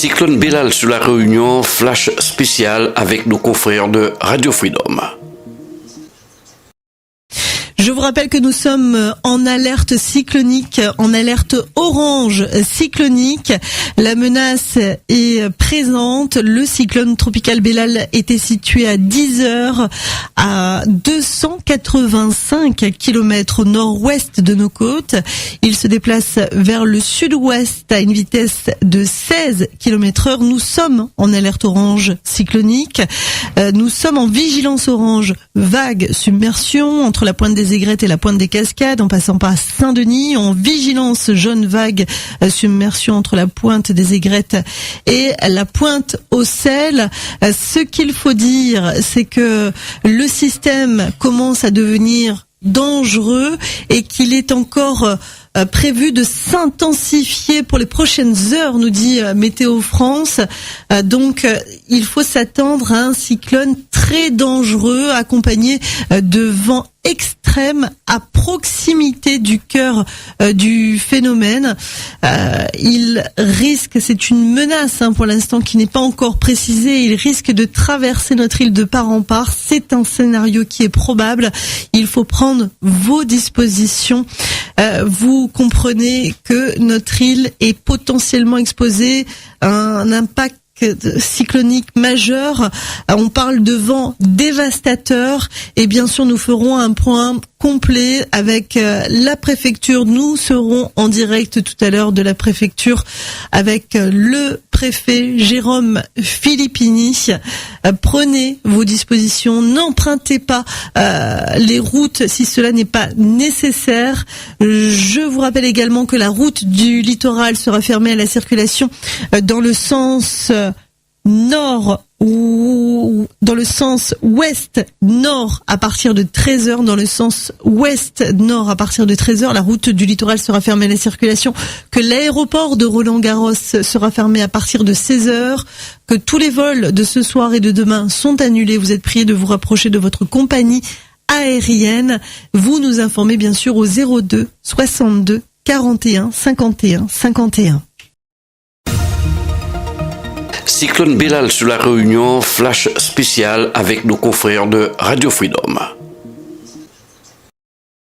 Cyclone Bellal sur la Réunion, flash spécial avec nos confrères de Radio Freedom. Je vous rappelle que nous sommes en alerte cyclonique, en alerte orange cyclonique. La menace est présente. Le cyclone tropical Bellal était situé à 10 heures à 285 km au nord-ouest de nos côtes. Il se déplace vers le sud-ouest à une vitesse de 16 km/h. Nous sommes en alerte orange cyclonique. Nous sommes en vigilance orange vague submersion entre la pointe des Aigrettes et la pointe des Cascades, en passant par Saint-Denis, en vigilance jaune vague submersion entre la pointe des Aigrettes et la pointe au sel. Ce qu'il faut dire, c'est que le système commence à devenir dangereux et qu'il est encore prévu de s'intensifier pour les prochaines heures, nous dit Météo France. Donc, il faut s'attendre à un cyclone très dangereux, accompagné de vents extrêmes à proximité du cœur du phénomène. Il risque, c'est une menace pour l'instant qui n'est pas encore précisée, il risque de traverser notre île de part en part. C'est un scénario qui est probable. Il faut prendre vos dispositions. Vous comprenez que notre île est potentiellement exposée à un impact cyclonique majeur. On parle de vent dévastateur et bien sûr nous ferons un point complet avec la préfecture. Nous serons en direct tout à l'heure de la préfecture avec le préfet Jérôme Filippini. Prenez vos dispositions, n'empruntez pas les routes si cela n'est pas nécessaire. Je vous rappelle également que la route du littoral sera fermée à la circulation dans le sens nord ou dans le sens ouest-nord à partir de 13h, dans le sens ouest-nord à partir de 13h, la route du littoral sera fermée à la circulation, que l'aéroport de Roland-Garros sera fermé à partir de 16h, que tous les vols de ce soir et de demain sont annulés. Vous êtes priés de vous rapprocher de votre compagnie aérienne. Vous nous informez bien sûr au 02 62 41 51 51. Cyclone Bellal sur la Réunion, flash spécial avec nos confrères de Radio Freedom.